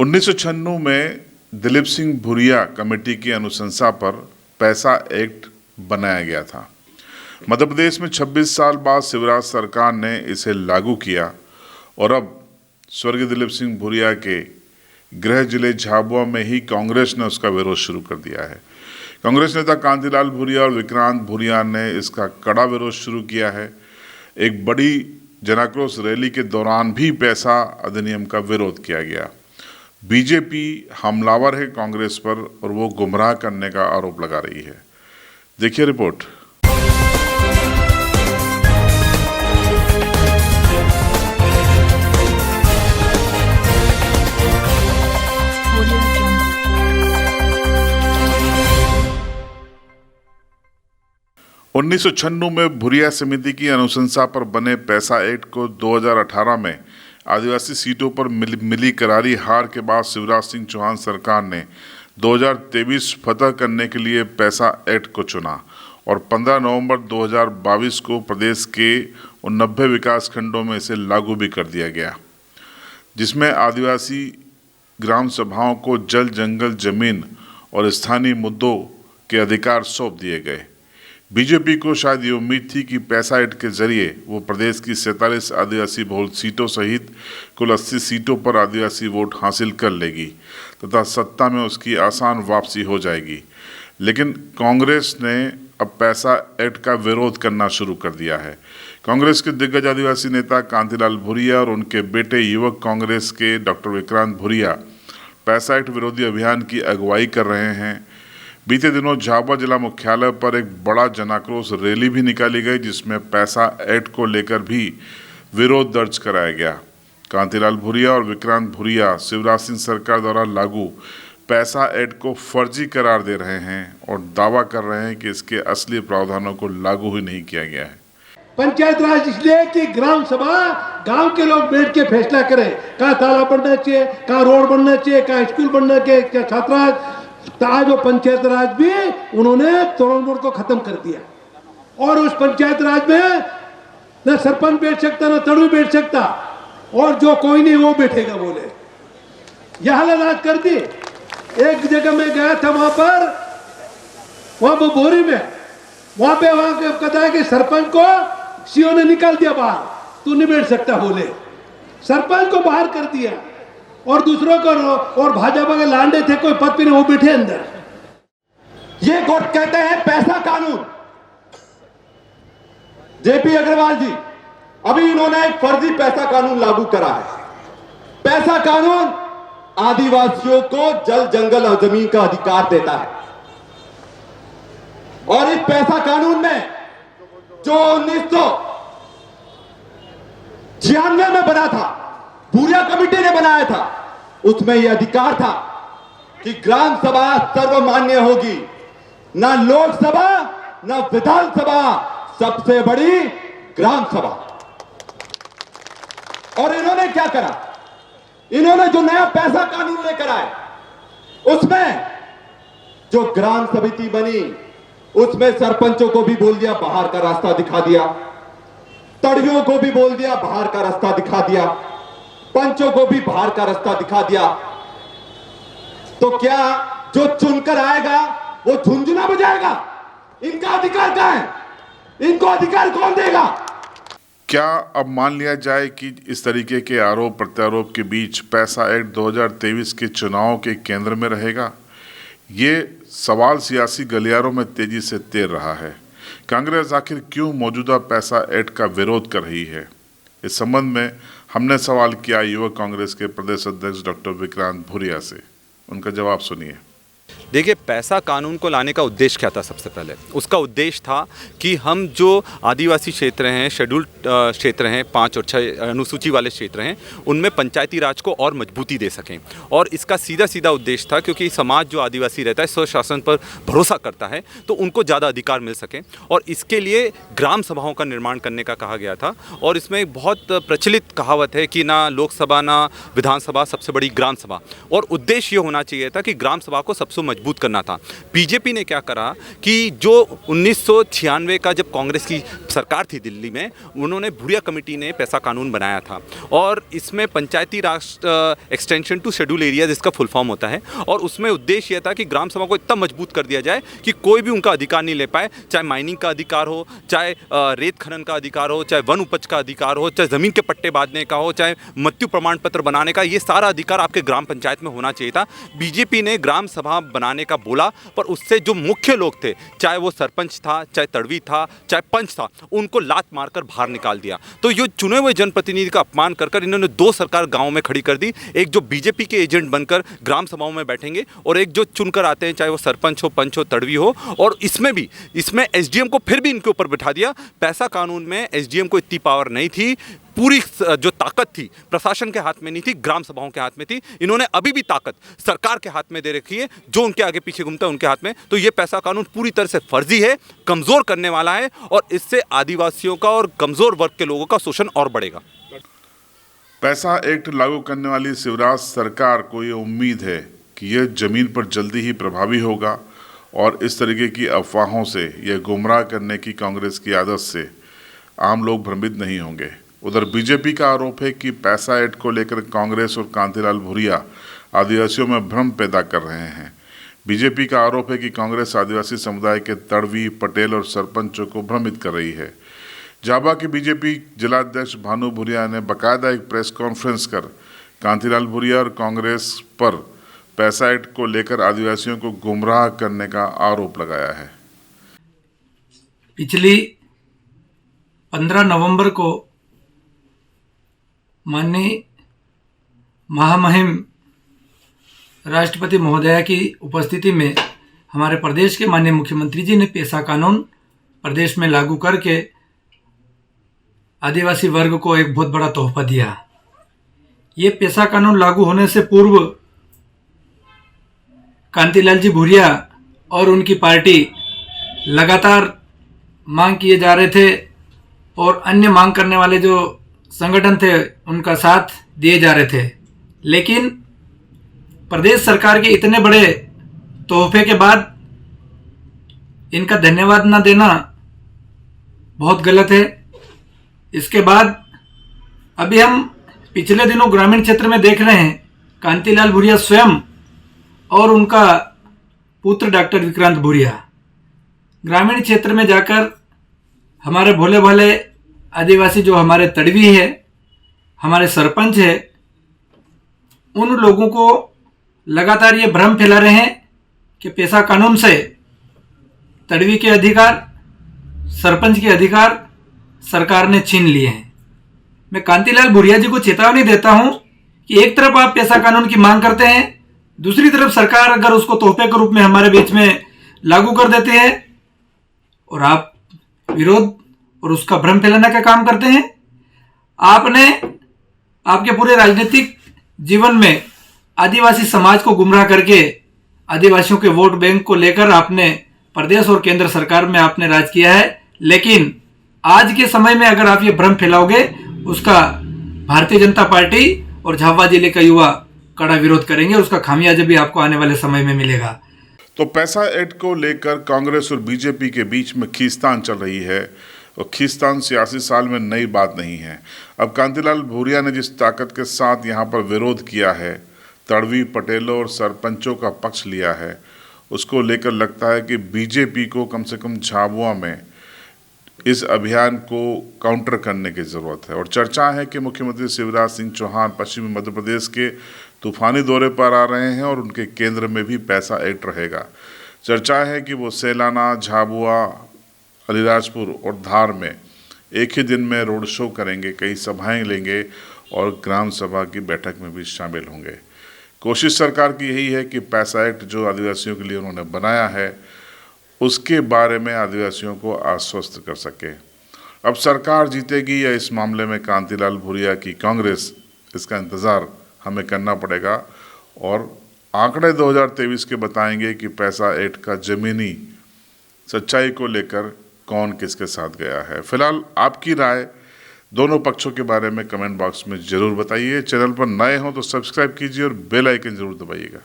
1996 में दिलीप सिंह भुरिया कमेटी की अनुशंसा पर पैसा एक्ट बनाया गया था। मध्य प्रदेश में 26 साल बाद शिवराज सरकार ने इसे लागू किया और अब स्वर्गीय दिलीप सिंह भुरिया के गृह जिले झाबुआ में ही कांग्रेस ने उसका विरोध शुरू कर दिया है। कांग्रेस नेता कांतिलाल भुरिया और विक्रांत भुरिया ने इसका कड़ा विरोध शुरू किया है। एक बड़ी जनाक्रोश रैली के दौरान भी पैसा अधिनियम का विरोध किया गया। बीजेपी हमलावर है कांग्रेस पर और वो गुमराह करने का आरोप लगा रही है। देखिए रिपोर्ट। उन्नीस में भुरिया समिति की अनुशंसा पर बने पैसा एक्ट को 2018 में आदिवासी सीटों पर मिली करारी हार के बाद शिवराज सिंह चौहान सरकार ने 2023 फतह करने के लिए पैसा एक्ट को चुना और 15 नवंबर 2022 को प्रदेश के 90 विकास खंडों में इसे लागू भी कर दिया गया, जिसमें आदिवासी ग्राम सभाओं को जल, जंगल, जमीन और स्थानीय मुद्दों के अधिकार सौंप दिए गए। बीजेपी को शायद ये उम्मीद थी कि पैसा एक्ट के जरिए वो प्रदेश की 47 आदिवासी बहुल सीटों सहित कुल 80 सीटों पर आदिवासी वोट हासिल कर लेगी तथा सत्ता में उसकी आसान वापसी हो जाएगी। लेकिन कांग्रेस ने अब पैसा एक्ट का विरोध करना शुरू कर दिया है। कांग्रेस के दिग्गज आदिवासी नेता कांतिलाल भुरिया और उनके बेटे युवक कांग्रेस के डॉक्टर विक्रांत भुरिया पैसा एक्ट विरोधी अभियान की अगुवाई कर रहे हैं। बीते दिनों झाबुआ जिला मुख्यालय पर एक बड़ा जनाक्रोश रैली भी निकाली गई, जिसमें पैसा एक्ट को लेकर भी विरोध दर्ज कराया गया। कांतिलाल भुरिया और विक्रांत भुरिया शिवराज सिंह सरकार द्वारा लागू पैसा एक्ट को फर्जी करार दे रहे हैं और दावा कर रहे हैं कि इसके असली प्रावधानों को लागू ही नहीं किया गया है। पंचायत राज इसलिए कि ग्राम सभा गांव के लोग बैठ के फैसला करें, कहाँ तालाब बनना चाहिए, कहाँ रोड बनना चाहिए, कहाँ स्कूल बनना चाहिए, क्या छात्रावास। आज वो पंचायत राज भी उन्होंने तोड़मोड़ को खत्म कर दिया और उस पंचायत राज में न सरपंच बैठ सकता न तड़ू बैठ सकता और जो कोई नहीं वो बैठेगा बोले। यह हालत कर दी। एक जगह मैं गया था वहां बोरी में, वहां कहता है कि सरपंच को सीओ ने निकाल दिया बाहर, तू नहीं बैठ सकता बोले। सरपंच को बाहर कर दिया और दूसरों को और भाजपा के लांडे थे कोई पद पे नहीं, वो बैठे अंदर। ये कोर्ट कहते हैं पैसा कानून। जेपी अग्रवाल जी, अभी इन्होंने एक फर्जी पैसा कानून लागू करा है। पैसा कानून आदिवासियों को जल, जंगल और जमीन का अधिकार देता है और इस पैसा कानून में जो 1996 में बना था, भुरिया कमेटी ने बनाया था, उसमें यह अधिकार था कि ग्राम सभा सर्वमान्य होगी, ना लोकसभा ना विधानसभा, सबसे बड़ी ग्राम सभा। और इन्होंने क्या करा, इन्होंने जो नया पैसा कानून लेकर आए उसमें जो ग्राम समिति बनी उसमें सरपंचों को भी बोल दिया बाहर का रास्ता दिखा दिया, तड़ियों को भी बोल दिया बाहर का रास्ता दिखा दिया, पंचों को भी बाहर का रास्ता दिखा दिया। तो क्या जो चुनकर आएगा वो झुंझुना बजाएगा? इनका अधिकार कहां है? इनको अधिकार कौन देगा? क्या अब मान लिया जाए कि इस तरीके के आरोप प्रत्यारोप के बीच पैसा एक्ट 2023 के चुनाव के केंद्र में रहेगा? ये सवाल सियासी गलियारों में तेजी से तैर रहा है। कांग्रेस आखिर क्यों मौजूदा पैसा एक्ट का विरोध कर रही है? इस संबंध में हमने सवाल किया युवक कांग्रेस के प्रदेश अध्यक्ष डॉक्टर विक्रांत भुरिया से। उनका जवाब सुनिए। देखिए, पैसा कानून को लाने का उद्देश्य क्या था? सबसे पहले उसका उद्देश्य था कि हम जो आदिवासी क्षेत्र हैं, शेड्यूल्ड क्षेत्र हैं, 5 और 6 अनुसूची वाले क्षेत्र हैं, उनमें पंचायती राज को और मजबूती दे सकें। और इसका सीधा सीधा उद्देश्य था, क्योंकि समाज जो आदिवासी रहता है स्वशासन पर भरोसा करता है, तो उनको ज़्यादा अधिकार मिल सकें। और इसके लिए ग्राम सभाओं का निर्माण करने का कहा गया था। और इसमें एक बहुत प्रचलित कहावत है कि ना लोकसभा ना विधानसभा, सबसे बड़ी ग्राम सभा। और उद्देश्य ये होना चाहिए था कि ग्राम सभा को सबसे को मजबूत करना था। बीजेपी ने क्या करा कि जो 1996 का जब कांग्रेस की सरकार थी दिल्ली में, उन्होंने भूरिया कमेटी ने पैसा कानून बनाया था और इसमें पंचायती राज एक्सटेंशन टू शेड्यूल एरिया जिसका फुल फॉर्म होता है, और उसमें उद्देश्य यह था कि ग्राम सभा को इतना मजबूत कर दिया जाए कि कोई भी उनका अधिकार नहीं ले पाए, चाहे माइनिंग का अधिकार हो, चाहे रेत खनन का अधिकार हो, चाहे वन उपज का अधिकार हो, चाहे ज़मीन के पट्टे बांधने का हो, चाहे मृत्यु प्रमाण पत्र बनाने का, ये सारा अधिकार आपके ग्राम पंचायत में होना चाहिए था। बीजेपी ने ग्राम सभा बनाने का बोला, पर उससे जो मुख्य लोग थे, चाहे वो सरपंच था, चाहे तड़वी था, चाहे पंच था, उनको लात मारकर बाहर निकाल दिया। तो ये चुने हुए जनप्रतिनिधि का अपमान कर इन्होंने दो सरकार गाँव में खड़ी कर दी, एक जो बीजेपी के एजेंट बनकर ग्राम सभाओं में बैठेंगे और एक जो चुनकर आते हैं, चाहे वो सरपंच हो, पंच हो, तड़वी हो। और इसमें एसडीएम को फिर भी इनके ऊपर बिठा दिया। पैसा कानून में एसडीएम को इतनी पावर नहीं थी, पूरी जो ताकत थी प्रशासन के हाथ में नहीं थी, ग्राम सभाओं के हाथ में थी। इन्होंने अभी भी ताकत सरकार के हाथ में दे रखी है, जो उनके आगे पीछे घूमता है उनके हाथ में। तो ये पैसा कानून पूरी तरह से फर्जी है, कमज़ोर करने वाला है, और इससे आदिवासियों का और कमज़ोर वर्ग के लोगों का शोषण और बढ़ेगा। पैसा एक्ट लागू करने वाली शिवराज सरकार को ये उम्मीद है कि यह जमीन पर जल्दी ही प्रभावी होगा और इस तरीके की अफवाहों से यह गुमराह करने की कांग्रेस की आदत से आम लोग भ्रमित नहीं होंगे। उधर बीजेपी का आरोप है कि पैसा एक्ट को लेकर कांग्रेस और कांतिलाल भूरिया आदिवासियों में भ्रम पैदा कर रहे हैं। बीजेपी का आरोप है कि कांग्रेस आदिवासी समुदाय के तड़वी, पटेल और सरपंचों को भ्रमित कर रही है। झाबुआ के बीजेपी जिलाध्यक्ष भानु भूरिया ने बाकायदा एक प्रेस कॉन्फ्रेंस कर कांतिलाल भूरिया और कांग्रेस पर पैसा एक्ट को लेकर आदिवासियों को गुमराह करने का आरोप लगाया है। पिछली 15 नवंबर को माननीय महामहिम राष्ट्रपति महोदया की उपस्थिति में हमारे प्रदेश के माननीय मुख्यमंत्री जी ने पैसा कानून प्रदेश में लागू करके आदिवासी वर्ग को एक बहुत बड़ा तोहफा दिया। ये पैसा कानून लागू होने से पूर्व कांतिलाल जी भूरिया और उनकी पार्टी लगातार मांग किए जा रहे थे और अन्य मांग करने वाले जो संगठन थे उनका साथ दिए जा रहे थे, लेकिन प्रदेश सरकार के इतने बड़े तोहफे के बाद इनका धन्यवाद न देना बहुत गलत है। इसके बाद अभी हम पिछले दिनों ग्रामीण क्षेत्र में देख रहे हैं कांतिलाल भूरिया स्वयं और उनका पुत्र डॉक्टर विक्रांत भूरिया ग्रामीण क्षेत्र में जाकर हमारे भोले भाले आदिवासी जो हमारे तड़वी है, हमारे सरपंच है, उन लोगों को लगातार ये भ्रम फैला रहे हैं कि पैसा कानून से तड़वी के अधिकार, सरपंच के अधिकार सरकार ने छीन लिए हैं। मैं कांतिलाल भूरिया जी को चेतावनी देता हूं कि एक तरफ आप पैसा कानून की मांग करते हैं, दूसरी तरफ सरकार अगर उसको तोहफे के रूप में हमारे बीच में लागू कर देती है और आप विरोध और उसका भ्रम फैलाने का काम करते हैं। आपने आपके पूरे राजनीतिक जीवन में आदिवासी समाज को गुमराह करके आदिवासियों के वोट बैंक को लेकर आपने प्रदेश और केंद्र सरकार में आपने राज किया है, लेकिन आज के समय में अगर आप ये भ्रम फैलाओगे उसका भारतीय जनता पार्टी और झाबुआ जिले का युवा कड़ा विरोध करेंगे और उसका खामियाजा भी आपको आने वाले समय में मिलेगा। तो पैसा एक्ट को लेकर कांग्रेस और बीजेपी के बीच में खींचतान चल रही है और खींचतान सियासी साल में नई बात नहीं है। अब कांतिलाल भूरिया ने जिस ताकत के साथ यहाँ पर विरोध किया है, तड़वी, पटेलों और सरपंचों का पक्ष लिया है, उसको लेकर लगता है कि बीजेपी को कम से कम झाबुआ में इस अभियान को काउंटर करने की ज़रूरत है। और चर्चा है कि मुख्यमंत्री शिवराज सिंह चौहान पश्चिमी मध्य प्रदेश के तूफानी दौरे पर आ रहे हैं और उनके केंद्र में भी पैसा एक्ट रहेगा। चर्चा है कि वो सेलाना, झाबुआ, अलीराजपुर और धार में एक ही दिन में रोड शो करेंगे, कई सभाएं लेंगे और ग्राम सभा की बैठक में भी शामिल होंगे। कोशिश सरकार की यही है कि पैसा एक्ट जो आदिवासियों के लिए उन्होंने बनाया है उसके बारे में आदिवासियों को आश्वस्त कर सके। अब सरकार जीतेगी या इस मामले में कांतिलाल भूरिया की कांग्रेस, इसका इंतज़ार हमें करना पड़ेगा और आंकड़े 2023 के बताएंगे कि पैसा एक्ट का ज़मीनी सच्चाई को लेकर कौन किसके साथ गया है। फिलहाल आपकी राय दोनों पक्षों के बारे में कमेंट बॉक्स में ज़रूर बताइए। चैनल पर नए हों तो सब्सक्राइब कीजिए और बेल आइकन ज़रूर दबाइएगा।